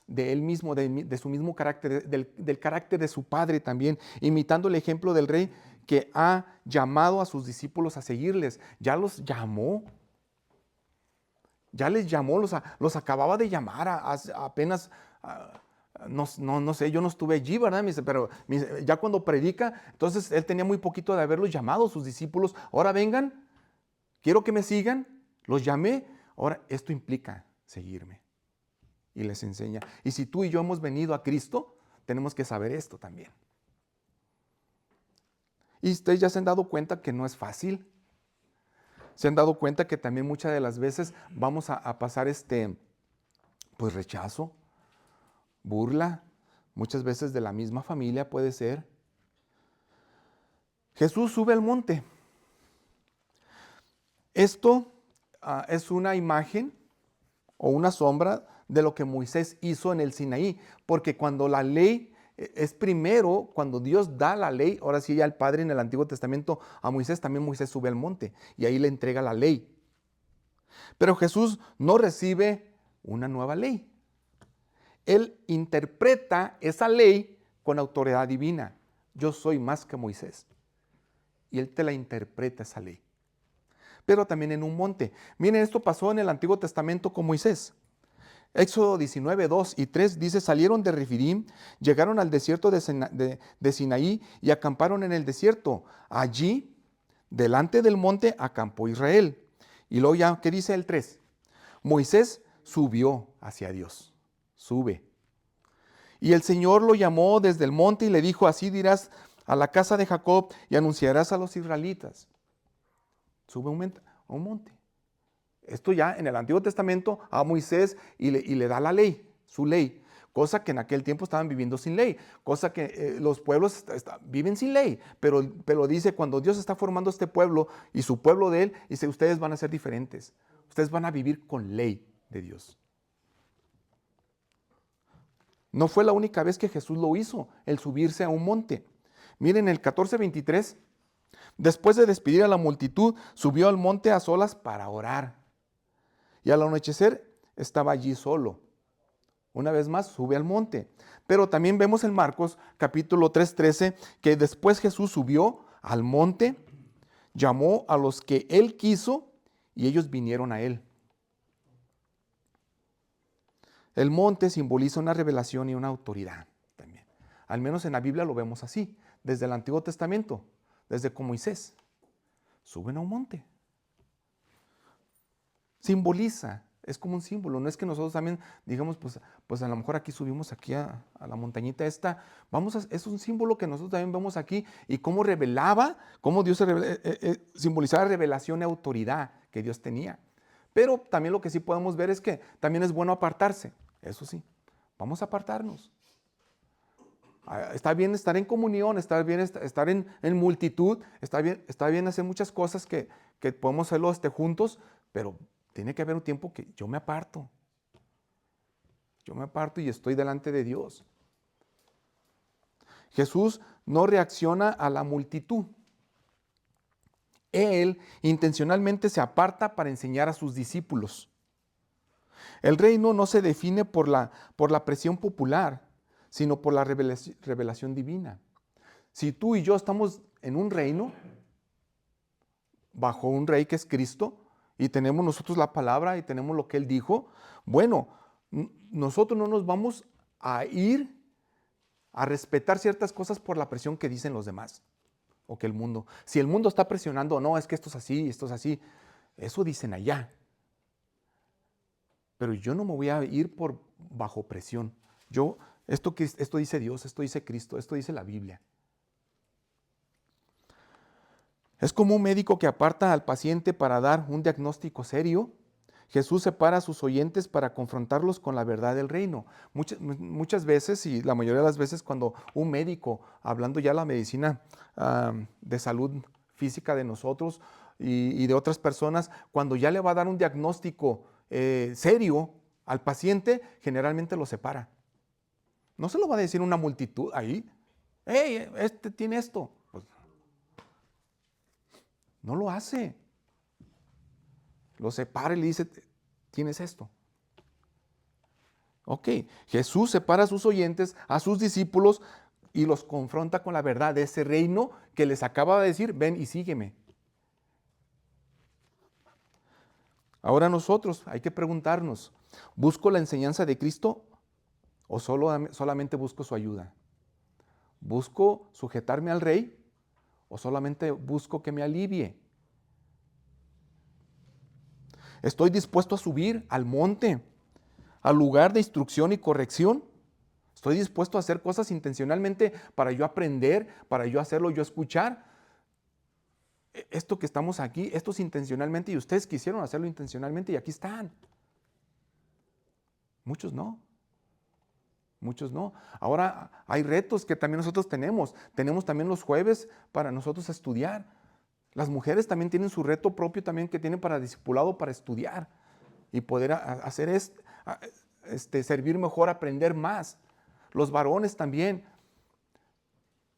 de él mismo, de su mismo carácter, del carácter de su padre también, imitando el ejemplo del rey que ha llamado a sus discípulos a seguirles. Ya los llamó. Ya les llamó, los acababa de llamar apenas, no sé, yo no estuve allí, ¿verdad? Pero ya cuando predica, entonces él tenía muy poquito de haberlos llamado a sus discípulos. Ahora vengan, quiero que me sigan, los llamé. Ahora esto implica seguirme. Y les enseña. Y si tú y yo hemos venido a Cristo, tenemos que saber esto también. Y ustedes ya se han dado cuenta que no es fácil. Se han dado cuenta que también muchas de las veces vamos a pasar pues rechazo, burla, muchas veces de la misma familia puede ser. Jesús sube al monte. Esto es una imagen o una sombra de lo que Moisés hizo en el Sinaí, porque cuando la ley es primero, cuando Dios da la ley, ahora sí ya el Padre en el Antiguo Testamento a Moisés, también Moisés sube al monte y ahí le entrega la ley. Pero Jesús no recibe una nueva ley. Él interpreta esa ley con autoridad divina. Yo soy más que Moisés. Y Él te la interpreta esa ley. Pero también en un monte. Miren, esto pasó en el Antiguo Testamento con Moisés. Éxodo 19, 2 y 3 dice, salieron de Refidim, llegaron al desierto de Sinaí y acamparon en el desierto. Allí, delante del monte, acampó Israel. Y luego ya, ¿qué dice el 3? Moisés subió hacia Dios. Sube. Y el Señor lo llamó desde el monte y le dijo, así dirás a la casa de Jacob y anunciarás a los israelitas. Sube a un monte. Esto ya en el Antiguo Testamento a Moisés y le da la ley, su ley. Cosa que en aquel tiempo estaban viviendo sin ley. Cosa que los pueblos viven sin ley. Pero dice, cuando Dios está formando este pueblo y su pueblo de él, dice, ustedes van a ser diferentes. Ustedes van a vivir con ley de Dios. No fue la única vez que Jesús lo hizo, el subirse a un monte. Miren el 14:23. Después de despedir a la multitud, subió al monte a solas para orar. Y al anochecer estaba allí solo. Una vez más, sube al monte. Pero también vemos en Marcos capítulo 3:13 que después Jesús subió al monte, llamó a los que él quiso y ellos vinieron a él. El monte simboliza una revelación y una autoridad también. Al menos en la Biblia lo vemos así, desde el Antiguo Testamento, desde con Moisés. Suben a un monte. Simboliza, es como un símbolo. No es que nosotros también digamos, pues a lo mejor aquí subimos aquí a la montañita esta. Es un símbolo que nosotros también vemos aquí y cómo revelaba, cómo Dios simbolizaba revelación y autoridad que Dios tenía. Pero también lo que sí podemos ver es que también es bueno apartarse. Eso sí, vamos a apartarnos. Está bien estar en comunión, está bien estar en multitud, está bien hacer muchas cosas que podemos hacerlo juntos, pero tiene que haber un tiempo que yo me aparto. Yo me aparto y estoy delante de Dios. Jesús no reacciona a la multitud. Él intencionalmente se aparta para enseñar a sus discípulos. El reino no se define por la presión popular, sino por la revelación divina. Si tú y yo estamos en un reino, bajo un rey que es Cristo, y tenemos nosotros la palabra y tenemos lo que Él dijo, bueno, nosotros no nos vamos a ir a respetar ciertas cosas por la presión que dicen los demás o que el mundo. Si el mundo está presionando, no, es que esto es así, eso dicen allá. Pero yo no me voy a ir bajo presión. Esto dice Dios, esto dice Cristo, esto dice la Biblia. Es como un médico que aparta al paciente para dar un diagnóstico serio. Jesús separa a sus oyentes para confrontarlos con la verdad del reino. Muchas veces, y la mayoría de las veces, cuando un médico, hablando ya de la medicina de salud física de nosotros y de otras personas, cuando ya le va a dar un diagnóstico serio al paciente, generalmente lo separa. No se lo va a decir una multitud ahí. ¡Hey, este tiene esto! Pues, no lo hace. Lo separa y le dice, tienes esto. Ok, Jesús separa a sus oyentes, a sus discípulos y los confronta con la verdad de ese reino que les acaba de decir, ven y sígueme. Ahora nosotros hay que preguntarnos, ¿busco la enseñanza de Cristo o solamente busco su ayuda? ¿Busco sujetarme al rey o solamente busco que me alivie? ¿Estoy dispuesto a subir al monte, al lugar de instrucción y corrección? ¿Estoy dispuesto a hacer cosas intencionalmente para yo aprender, para yo hacerlo, yo escuchar? Esto que estamos aquí, esto es intencionalmente y ustedes quisieron hacerlo intencionalmente y aquí están. Muchos no. Muchos no. Ahora hay retos que también nosotros tenemos. Tenemos también los jueves para nosotros estudiar. Las mujeres también tienen su reto propio también que tienen para discipulado, para estudiar y poder hacer servir mejor, aprender más. Los varones también.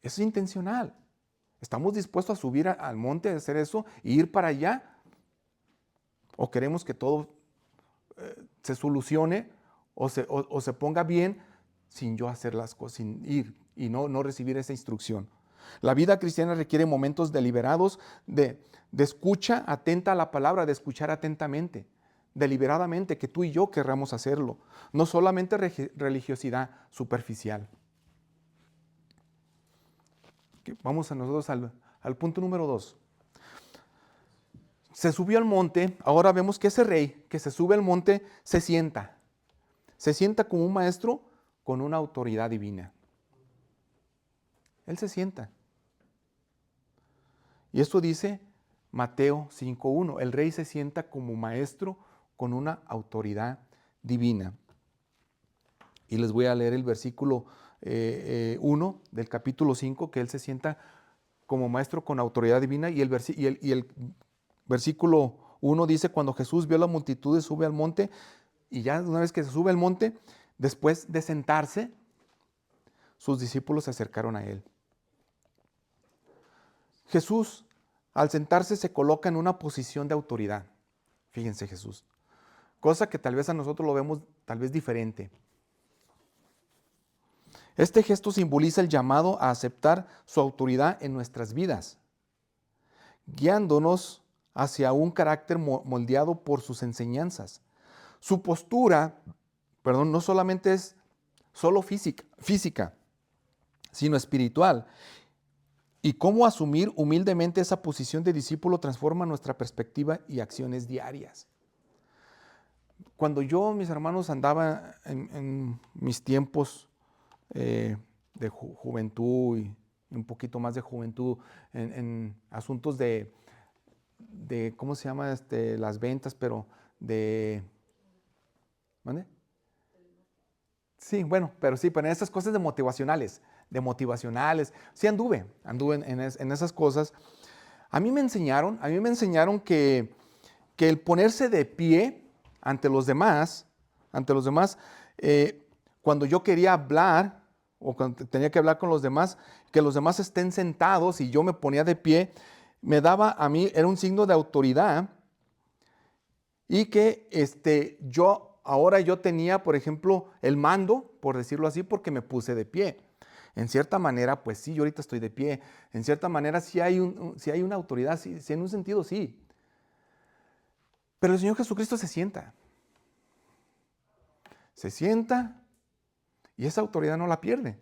Eso es intencional. ¿Estamos dispuestos a subir al monte a hacer eso e ir para allá? ¿O queremos que todo se solucione o se ponga bien sin yo hacer las cosas, sin ir y no recibir esa instrucción? La vida cristiana requiere momentos deliberados de escucha atenta a la palabra, de escuchar atentamente, deliberadamente, que tú y yo querramos hacerlo. No solamente religiosidad superficial. Vamos a nosotros al punto número 2. Se subió al monte. Ahora vemos que ese rey que se sube al monte se sienta. Se sienta como un maestro con una autoridad divina. Él se sienta. Y esto dice Mateo 5:1. El rey se sienta como maestro con una autoridad divina. Y les voy a leer el versículo 1 del capítulo 5, que él se sienta como maestro con autoridad divina. Y el versículo 1 dice: cuando Jesús vio la multitud, sube al monte. Y ya una vez que se sube al monte, después de sentarse, sus discípulos se acercaron a él. Jesús, al sentarse, se coloca en una posición de autoridad. Fíjense, Jesús. Cosa que tal vez a nosotros lo vemos tal vez diferente. Este gesto simboliza el llamado a aceptar su autoridad en nuestras vidas, guiándonos hacia un carácter moldeado por sus enseñanzas. Su postura, no solamente es solo física, sino espiritual. Y cómo asumir humildemente esa posición de discípulo transforma nuestra perspectiva y acciones diarias. Cuando yo, mis hermanos, andaba en mis tiempos de juventud y un poquito más de juventud en asuntos de ¿cómo se llama? Las ventas, pero ¿mande? Sí, bueno, pero en esas cosas motivacionales. Sí anduve en esas cosas. A mí me enseñaron que el ponerse de pie ante los demás, cuando yo quería hablar o cuando tenía que hablar con los demás, que los demás estén sentados y yo me ponía de pie, me daba a mí, era un signo de autoridad, y que ahora yo tenía, por ejemplo, el mando, por decirlo así, porque me puse de pie. En cierta manera, pues sí, yo ahorita estoy de pie. En cierta manera, sí hay una autoridad, sí, en un sentido sí. Pero el Señor Jesucristo se sienta. Se sienta y esa autoridad no la pierde.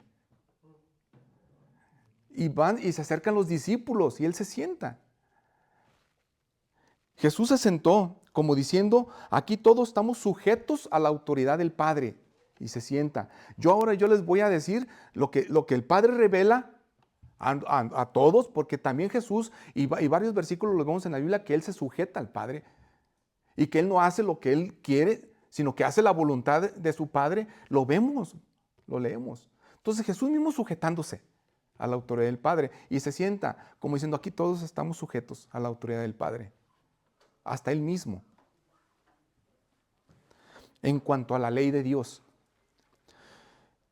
Y van y se acercan los discípulos y Él se sienta. Jesús se sentó como diciendo: aquí todos estamos sujetos a la autoridad del Padre. Y se sienta. Yo les voy a decir lo que el Padre revela a todos, porque también Jesús, y varios versículos los vemos en la Biblia, que Él se sujeta al Padre y que Él no hace lo que Él quiere, sino que hace la voluntad de su Padre. Lo vemos, lo leemos. Entonces Jesús mismo sujetándose a la autoridad del Padre y se sienta como diciendo: aquí todos estamos sujetos a la autoridad del Padre, hasta Él mismo. En cuanto a la ley de Dios.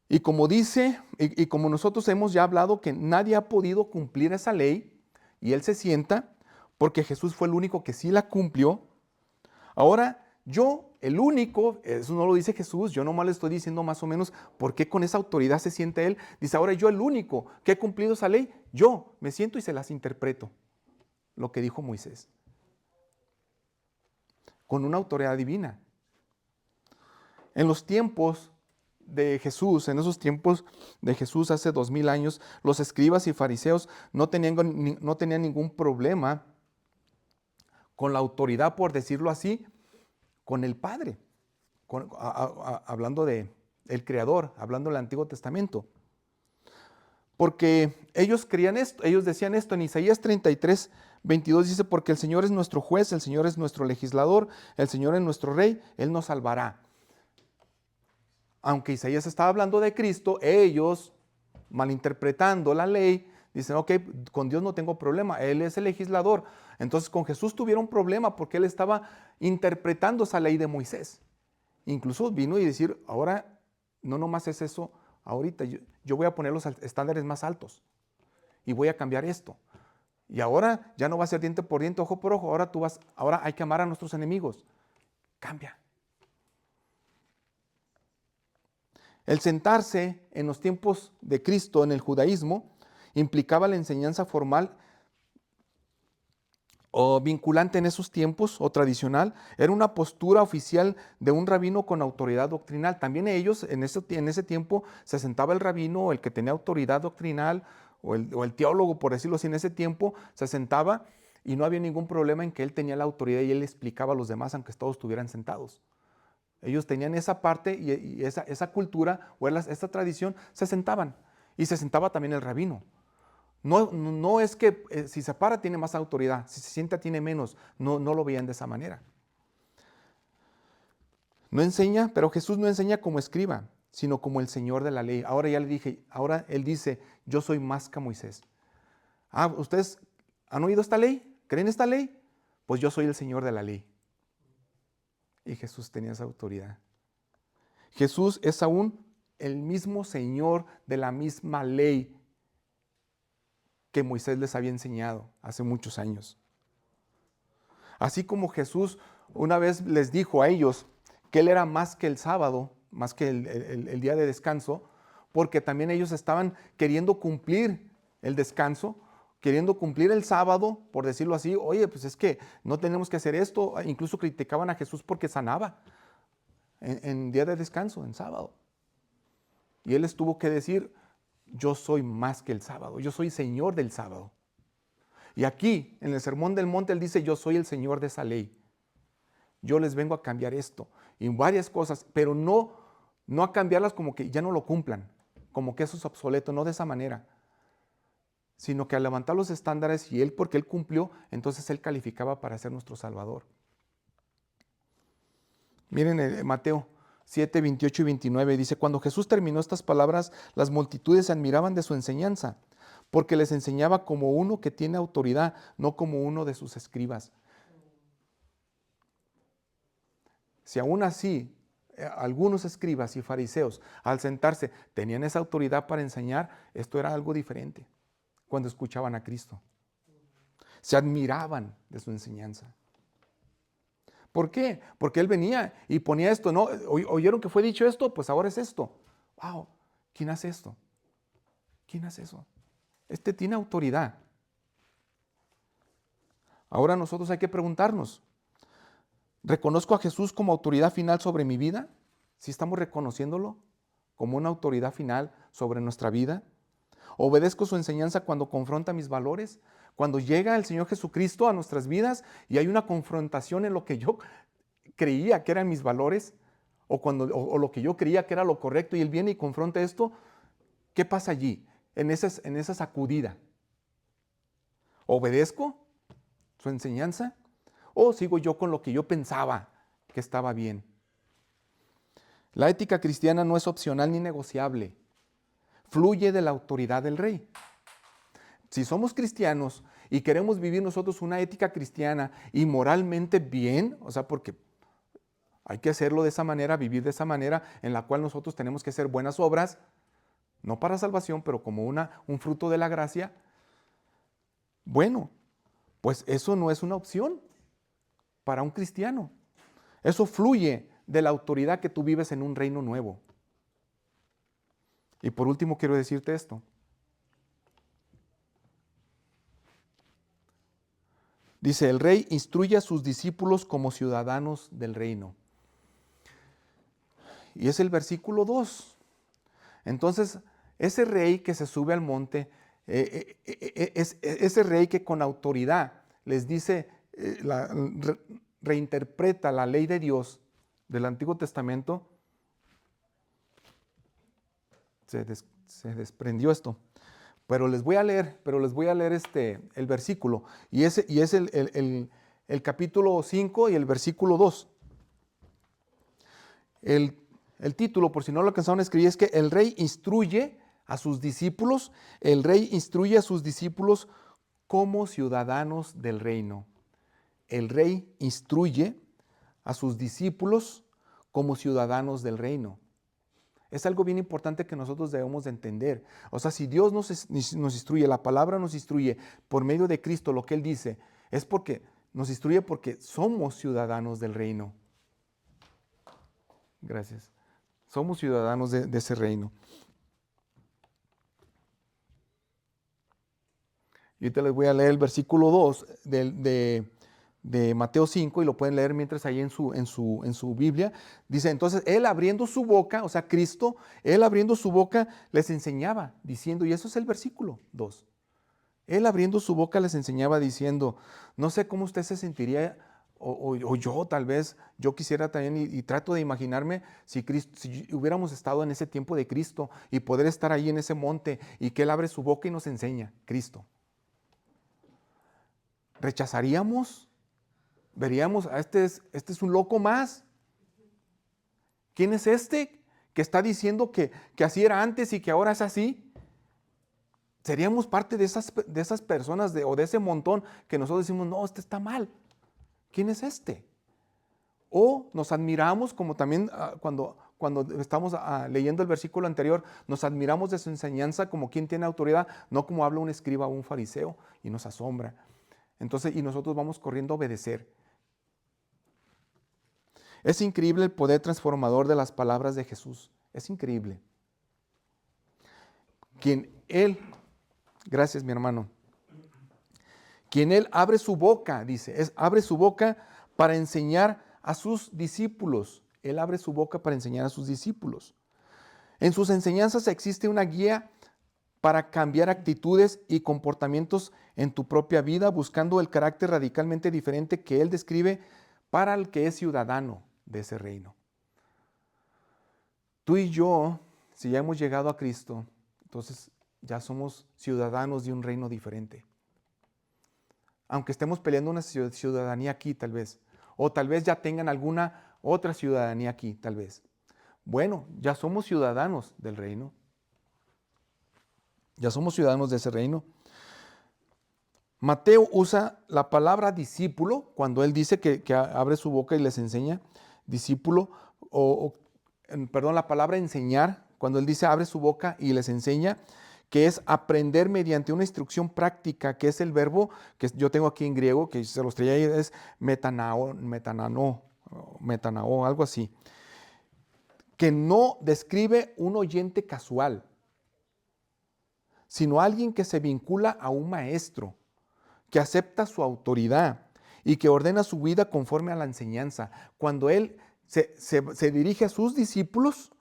Y como dice, y como nosotros hemos ya hablado, que nadie ha podido cumplir esa ley, y Él se sienta, porque Jesús fue el único que sí la cumplió. Ahora, yo, el único, eso no lo dice Jesús, yo nomás le estoy diciendo más o menos por qué con esa autoridad se siente Él. Dice: ahora yo, el único que he cumplido esa ley, yo me siento y se las interpreto. Lo que dijo Moisés. Con una autoridad divina. En los tiempos de Jesús, en esos tiempos de Jesús hace 2000 años, los escribas y fariseos no tenían ningún problema con la autoridad, por decirlo así, con el Padre, hablando de el Creador, hablando del Antiguo Testamento. Porque ellos creían esto, ellos decían esto en Isaías 33, 22 dice: porque el Señor es nuestro juez, el Señor es nuestro legislador, el Señor es nuestro rey, Él nos salvará. Aunque Isaías estaba hablando de Cristo, ellos, malinterpretando la ley, dicen: ok, con Dios no tengo problema, Él es el legislador. Entonces con Jesús tuvieron problema porque Él estaba interpretando esa ley de Moisés. Incluso vino y decir: ahora no nomás es eso, ahorita yo voy a poner los estándares más altos y voy a cambiar esto. Y ahora ya no va a ser diente por diente, ojo por ojo, ahora hay que amar a nuestros enemigos. Cambia. El sentarse en los tiempos de Cristo en el judaísmo implicaba la enseñanza formal o vinculante en esos tiempos o tradicional, era una postura oficial de un rabino con autoridad doctrinal. También ellos, en ese tiempo, se sentaba el rabino, el que tenía autoridad doctrinal, o el teólogo, por decirlo así, en ese tiempo se sentaba y no había ningún problema en que él tenía la autoridad y él le explicaba a los demás, aunque todos estuvieran sentados. Ellos tenían esa parte y esa cultura o esa tradición, se sentaban. Y se sentaba también el rabino. No es que si se para tiene más autoridad, si se sienta tiene menos. No lo veían de esa manera. No enseña, pero Jesús no enseña como escriba, sino como el Señor de la ley. Ahora ya le dije, ahora Él dice, yo soy más que Moisés. ¿Ustedes han oído esta ley? ¿Creen esta ley? Pues yo soy el Señor de la ley. Y Jesús tenía esa autoridad. Jesús es aún el mismo Señor de la misma ley que Moisés les había enseñado hace muchos años. Así como Jesús una vez les dijo a ellos que Él era más que el sábado, más que el día de descanso, porque también ellos estaban queriendo cumplir el descanso, queriendo cumplir el sábado, por decirlo así. Oye, pues es que no tenemos que hacer esto. Incluso criticaban a Jesús porque sanaba en día de descanso, en sábado. Y Él les tuvo que decir, yo soy más que el sábado, yo soy Señor del sábado. Y aquí, en el Sermón del Monte, Él dice, yo soy el Señor de esa ley. Yo les vengo a cambiar esto y varias cosas, pero no a cambiarlas como que ya no lo cumplan, como que eso es obsoleto, no de esa manera, sino que al levantar los estándares y Él, porque Él cumplió, entonces Él calificaba para ser nuestro Salvador. Miren Mateo 7, 28 y 29, dice, cuando Jesús terminó estas palabras, las multitudes se admiraban de su enseñanza, porque les enseñaba como uno que tiene autoridad, no como uno de sus escribas. Si aún así algunos escribas y fariseos al sentarse tenían esa autoridad para enseñar, esto era algo diferente cuando escuchaban a Cristo. Se admiraban de su enseñanza. ¿Por qué? Porque Él venía y ponía esto, ¿no? ¿Oyeron que fue dicho esto? Pues ahora es esto. ¡Wow! ¿Quién hace esto? ¿Quién hace eso? Este tiene autoridad. Ahora nosotros hay que preguntarnos, ¿reconozco a Jesús como autoridad final sobre mi vida? ¿Si estamos reconociéndolo como una autoridad final sobre nuestra vida? ¿Obedezco su enseñanza cuando confronta mis valores? Cuando llega el Señor Jesucristo a nuestras vidas y hay una confrontación en lo que yo creía que eran mis valores o lo que yo creía que era lo correcto y Él viene y confronta esto, ¿qué pasa allí? En esa sacudida. ¿Obedezco su enseñanza? ¿O sigo yo con lo que yo pensaba que estaba bien? La ética cristiana no es opcional ni negociable. Fluye de la autoridad del rey. Si somos cristianos y queremos vivir nosotros una ética cristiana y moralmente bien, o sea, porque hay que hacerlo de esa manera, vivir de esa manera en la cual nosotros tenemos que hacer buenas obras, no para salvación, pero como un fruto de la gracia, bueno, pues eso no es una opción para un cristiano. Eso fluye de la autoridad que tú vives en un reino nuevo. Y por último quiero decirte esto. Dice, el rey instruye a sus discípulos como ciudadanos del reino. Y es el versículo 2. Entonces, ese rey que se sube al monte, es ese rey que con autoridad les dice, reinterpreta la ley de Dios del Antiguo Testamento, se desprendió esto. Pero les voy a leer el versículo. Y es el capítulo 5 y el versículo 2. El título, por si no lo alcanzaron a escribir, es que el rey instruye a sus discípulos, como ciudadanos del reino. El rey instruye a sus discípulos como ciudadanos del reino. Es algo bien importante que nosotros debemos de entender. O sea, si Dios nos instruye, la palabra nos instruye por medio de Cristo lo que Él dice, es porque nos instruye porque somos ciudadanos del reino. Gracias. Somos ciudadanos de ese reino. Y ahorita les voy a leer el versículo 2 de Mateo 5 y lo pueden leer mientras ahí en su Biblia. Dice, entonces Él abriendo su boca, o sea, Cristo, Él abriendo su boca les enseñaba diciendo, y eso es el versículo 2. Él abriendo su boca les enseñaba diciendo, no sé cómo usted se sentiría, o yo tal vez, yo quisiera también, y trato de imaginarme si hubiéramos estado en ese tiempo de Cristo y poder estar ahí en ese monte y que Él abre su boca y nos enseña, Cristo. ¿Rechazaríamos? ¿Veríamos, este es un loco más? ¿Quién es este que está diciendo que así era antes y que ahora es así? Seríamos parte de esas personas o de ese montón que nosotros decimos, no, este está mal. ¿Quién es este? O nos admiramos, como también cuando estamos leyendo el versículo anterior, nos admiramos de su enseñanza como quien tiene autoridad, no como habla un escriba o un fariseo, y nos asombra. Entonces, y nosotros vamos corriendo a obedecer. Es increíble el poder transformador de las palabras de Jesús. Es increíble. Gracias mi hermano. Quien Él abre su boca, dice, abre su boca para enseñar a sus discípulos. Él abre su boca para enseñar a sus discípulos. En sus enseñanzas existe una guía para cambiar actitudes y comportamientos en tu propia vida, buscando el carácter radicalmente diferente que Él describe para el que es ciudadano de ese reino. Tú y yo, si ya hemos llegado a Cristo, entonces ya somos ciudadanos de un reino diferente. Aunque estemos peleando una ciudadanía aquí tal vez, o tal vez ya tengan alguna otra ciudadanía aquí tal vez. Bueno, ya somos ciudadanos del reino. Ya somos ciudadanos de ese reino. Mateo usa la palabra discípulo cuando él dice que abre su boca y les enseña. Discípulo, la palabra enseñar, cuando él dice abre su boca y les enseña, que es aprender mediante una instrucción práctica, que es el verbo que yo tengo aquí en griego, que se los traía ahí, es metanao, algo así, que no describe un oyente casual, sino alguien que se vincula a un maestro, que acepta su autoridad y que ordena su vida conforme a la enseñanza. Cuando él se dirige a sus discípulos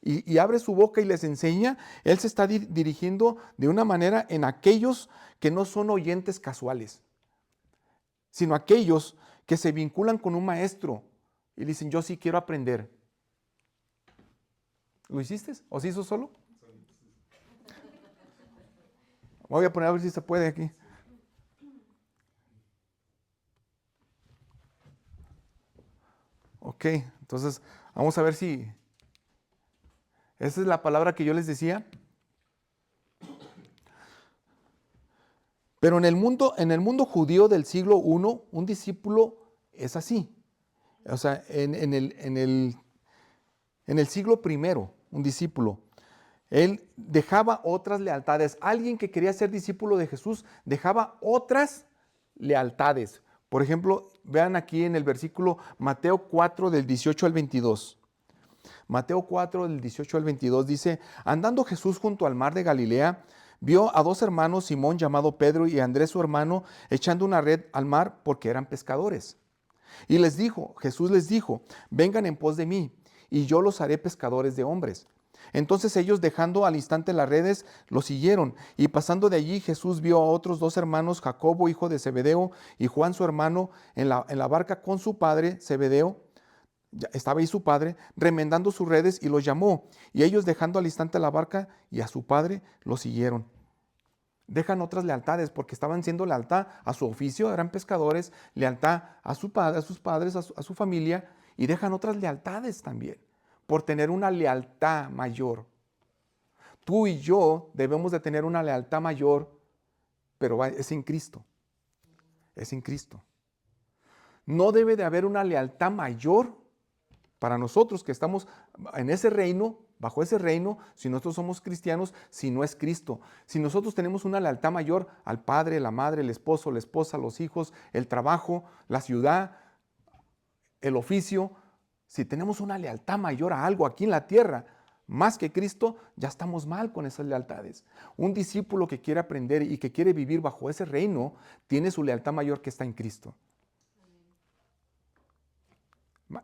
y abre su boca y les enseña, él se está dirigiendo de una manera en aquellos que no son oyentes casuales, sino aquellos que se vinculan con un maestro y dicen, yo sí quiero aprender. ¿Lo hiciste? ¿O se hizo solo? Voy a poner a ver si se puede aquí. Ok, entonces vamos a ver si... Esa es la palabra que yo les decía. Pero en el mundo judío del siglo I, un discípulo es así. O sea, en el siglo I, un discípulo, él dejaba otras lealtades. Alguien que quería ser discípulo de Jesús dejaba otras lealtades. Por ejemplo, vean aquí en el versículo Mateo 4 del 18 al 22. Mateo 4 del 18 al 22 dice, andando Jesús junto al mar de Galilea, vio a dos hermanos, Simón llamado Pedro y Andrés su hermano, echando una red al mar porque eran pescadores. Y Jesús les dijo, vengan en pos de mí, y yo los haré pescadores de hombres. Entonces ellos, dejando al instante las redes, lo siguieron. Y pasando de allí, Jesús vio a otros dos hermanos, Jacobo, hijo de Zebedeo, y Juan su hermano, en la barca con su padre, Zebedeo. Estaba ahí su padre, remendando sus redes, y los llamó. Y ellos, dejando al instante la barca y a su padre, lo siguieron. Dejan otras lealtades porque estaban siendo lealtad a su oficio, eran pescadores, lealtad a su padre, a sus padres, a su familia, y dejan otras lealtades también por tener una lealtad mayor. Tú y yo debemos de tener una lealtad mayor, pero es en Cristo. Es en Cristo. No debe de haber una lealtad mayor para nosotros que estamos en ese reino, bajo ese reino, si nosotros somos cristianos, si no es Cristo. Si nosotros tenemos una lealtad mayor al padre, la madre, el esposo, la esposa, los hijos, el trabajo, la ciudad, el oficio, si tenemos una lealtad mayor a algo aquí en la tierra, más que Cristo, ya estamos mal con esas lealtades. Un discípulo que quiere aprender y que quiere vivir bajo ese reino, tiene su lealtad mayor que está en Cristo.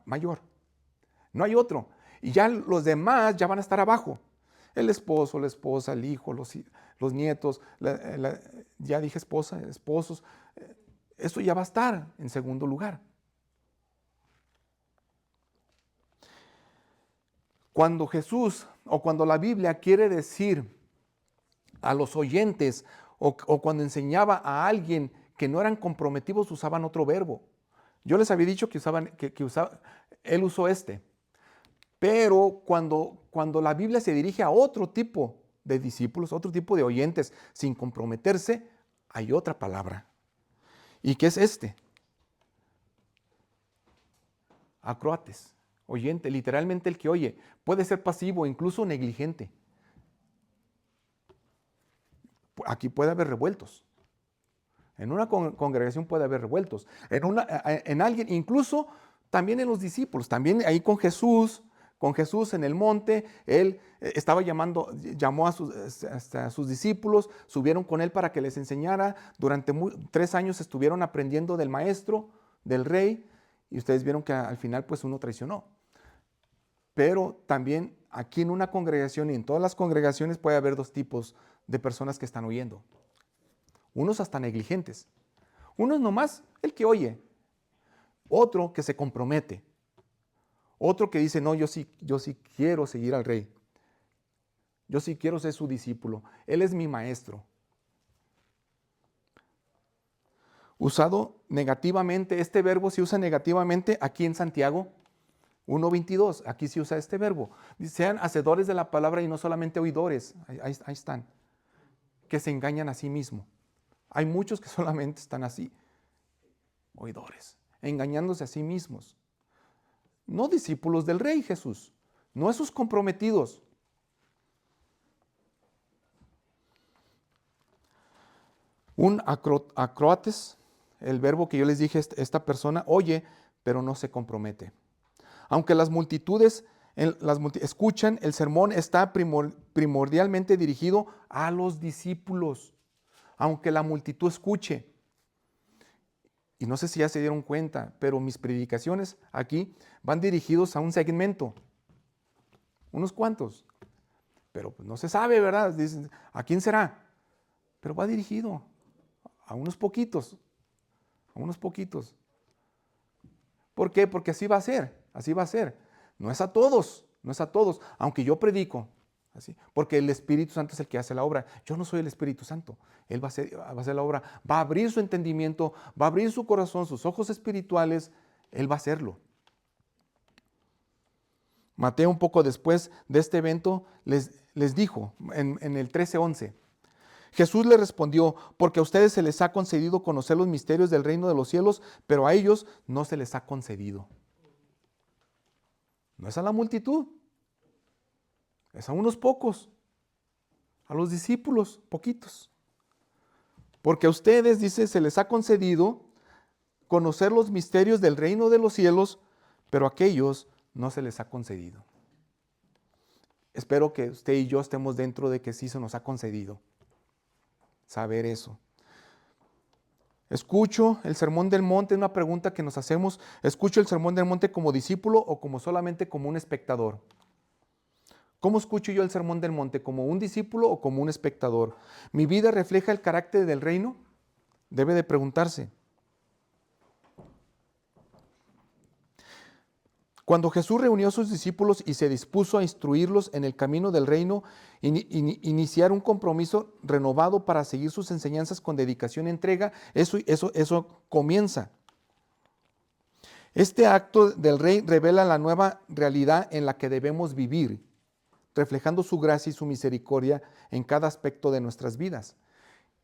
Mayor. No hay otro. Y ya los demás ya van a estar abajo. El esposo, la esposa, el hijo, los nietos, ya dije esposa, esposos. Eso ya va a estar en segundo lugar. Cuando Jesús o cuando la Biblia quiere decir a los oyentes o cuando enseñaba a alguien que no eran comprometidos, usaban otro verbo. Yo les había dicho que él usó este. Pero cuando la Biblia se dirige a otro tipo de discípulos, otro tipo de oyentes, sin comprometerse, hay otra palabra. ¿Y qué es este? Acroates. Oyente, literalmente el que oye, puede ser pasivo, incluso negligente. Aquí puede haber revueltos. En una congregación puede haber revueltos. En alguien, incluso también en los discípulos, también ahí con Jesús en el monte, él llamó a sus discípulos, subieron con él para que les enseñara. Durante 3 años estuvieron aprendiendo del maestro, del rey, y ustedes vieron que al final pues uno traicionó. Pero también aquí en una congregación y en todas las congregaciones puede haber 2 tipos de personas que están oyendo. Unos hasta negligentes. Uno es nomás el que oye. Otro que se compromete. Otro que dice, no, yo sí quiero seguir al rey. Yo sí quiero ser su discípulo. Él es mi maestro. Usado negativamente, este verbo se usa negativamente aquí en Santiago 1:22, aquí se usa este verbo. Sean hacedores de la palabra y no solamente oidores. Ahí están. Que se engañan a sí mismos. Hay muchos que solamente están así. Oidores. Engañándose a sí mismos. No discípulos del Rey Jesús. No esos comprometidos. Un acroates, el verbo que yo les dije, esta persona oye, pero no se compromete. Aunque las multitudes escuchan, el sermón está primordialmente dirigido a los discípulos. Aunque la multitud escuche. Y no sé si ya se dieron cuenta, pero mis predicaciones aquí van dirigidos a un segmento. Unos cuantos. Pero pues no se sabe, ¿verdad? Dicen, ¿a quién será? Pero va dirigido a unos poquitos. A unos poquitos. ¿Por qué? Porque así va a ser. Así va a ser. No es a todos. No es a todos. Aunque yo predico. Así, porque el Espíritu Santo es el que hace la obra. Yo no soy el Espíritu Santo. Él va a hacer la obra. Va a abrir su entendimiento. Va a abrir su corazón, sus ojos espirituales. Él va a hacerlo. Mateo, un poco después de este evento, les dijo en el 13:11. Jesús le respondió, porque a ustedes se les ha concedido conocer los misterios del reino de los cielos, pero a ellos no se les ha concedido. No es a la multitud, es a unos pocos, a los discípulos, poquitos. Porque a ustedes, dice, se les ha concedido conocer los misterios del reino de los cielos, pero a aquellos no se les ha concedido. Espero que usted y yo estemos dentro de que sí se nos ha concedido saber eso. ¿Escucho el sermón del monte? Una pregunta que nos hacemos. ¿Escucho el sermón del monte como discípulo o como solamente como un espectador? ¿Cómo escucho yo el sermón del monte? ¿Como un discípulo o como un espectador? ¿Mi vida refleja el carácter del reino? Debe de preguntarse. Cuando Jesús reunió a sus discípulos y se dispuso a instruirlos en el camino del reino, iniciar un compromiso renovado para seguir sus enseñanzas con dedicación y entrega, eso comienza. Este acto del Rey revela la nueva realidad en la que debemos vivir, reflejando su gracia y su misericordia en cada aspecto de nuestras vidas.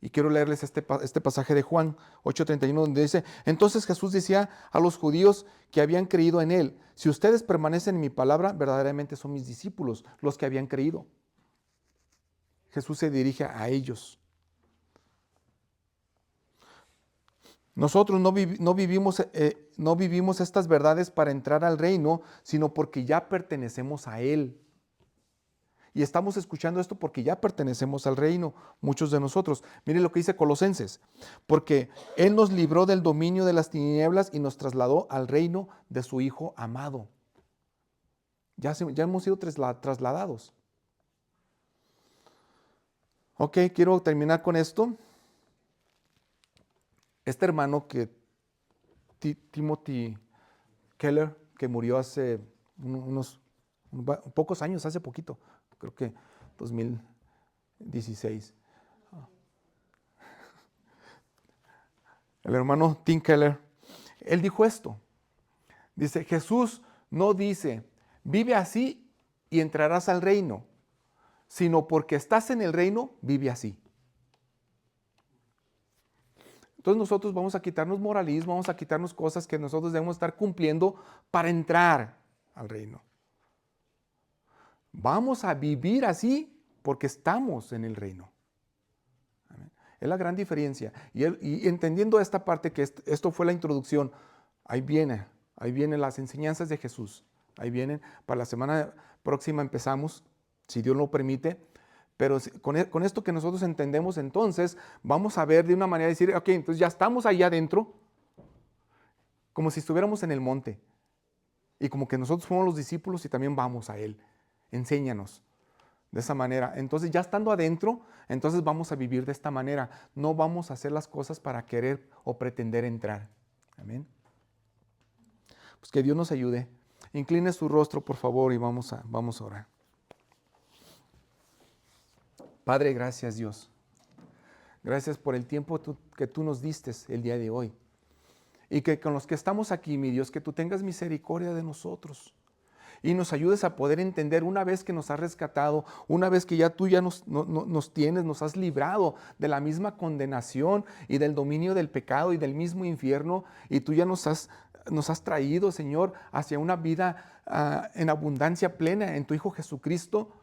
Y quiero leerles este pasaje de Juan 8:31, donde dice, entonces Jesús decía a los judíos que habían creído en él, si ustedes permanecen en mi palabra, verdaderamente son mis discípulos, los que habían creído. Jesús se dirige a ellos. Nosotros no vivimos estas verdades para entrar al reino, sino porque ya pertenecemos a él. Y estamos escuchando esto porque ya pertenecemos al reino, muchos de nosotros. Mire lo que dice Colosenses, porque Él nos libró del dominio de las tinieblas y nos trasladó al reino de su Hijo amado. Ya hemos sido trasladados. Ok, quiero terminar con esto. Este hermano Timothy Keller, que murió hace unos pocos años, hace poquito, creo que 2016. El hermano Tim Keller, él dijo esto. Dice, Jesús no dice, vive así y entrarás al reino, sino porque estás en el reino, vive así. Entonces nosotros vamos a quitarnos moralismo, vamos a quitarnos cosas que nosotros debemos estar cumpliendo para entrar al reino. Vamos a vivir así porque estamos en el reino. Amén. Es la gran diferencia. Y entendiendo esta parte, que esto fue la introducción, ahí vienen las enseñanzas de Jesús. Ahí vienen, para la semana próxima empezamos, si Dios lo permite. Pero con esto que nosotros entendemos, entonces vamos a ver de una manera, decir, ok, entonces ya estamos ahí adentro, como si estuviéramos en el monte. Y como que nosotros somos los discípulos y también vamos a Él. Enséñanos de esa manera. Entonces ya estando adentro, entonces vamos a vivir de esta manera. No vamos a hacer las cosas para querer o pretender entrar. Amén. Pues que Dios nos ayude. Incline su rostro, por favor, y vamos a orar. Padre, gracias Dios. Gracias por el tiempo que tú nos diste el día de hoy. Y que con los que estamos aquí, mi Dios, que tú tengas misericordia de nosotros. Y nos ayudes a poder entender una vez que nos has rescatado, una vez que ya tú nos tienes, nos has librado de la misma condenación y del dominio del pecado y del mismo infierno. Y tú ya nos has traído, Señor, hacia una vida en abundancia plena en tu Hijo Jesucristo.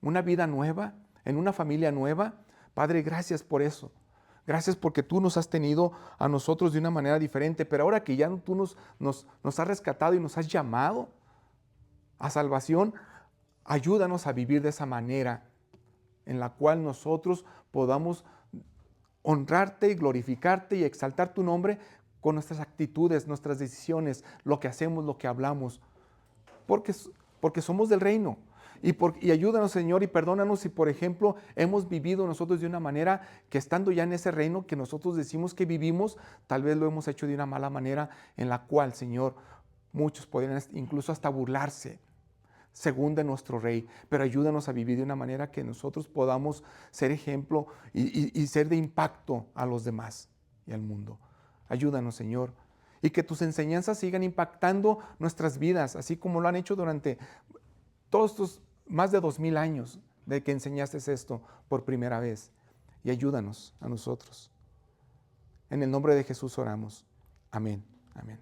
Una vida nueva, en una familia nueva. Padre, gracias por eso. Gracias porque tú nos has tenido a nosotros de una manera diferente. Pero ahora que ya tú nos has rescatado y nos has llamado a salvación, ayúdanos a vivir de esa manera en la cual nosotros podamos honrarte y glorificarte y exaltar tu nombre con nuestras actitudes, nuestras decisiones, lo que hacemos, lo que hablamos, porque somos del reino. Y ayúdanos, Señor, y perdónanos si, por ejemplo, hemos vivido nosotros de una manera que estando ya en ese reino que nosotros decimos que vivimos, tal vez lo hemos hecho de una mala manera en la cual, Señor, muchos podrían incluso hasta burlarse según de nuestro Rey. Pero ayúdanos a vivir de una manera que nosotros podamos ser ejemplo y ser de impacto a los demás y al mundo. Ayúdanos, Señor. Y que tus enseñanzas sigan impactando nuestras vidas, así como lo han hecho durante todos estos más de 2000 años de que enseñaste esto por primera vez. Y ayúdanos a nosotros. En el nombre de Jesús oramos. Amén. Amén.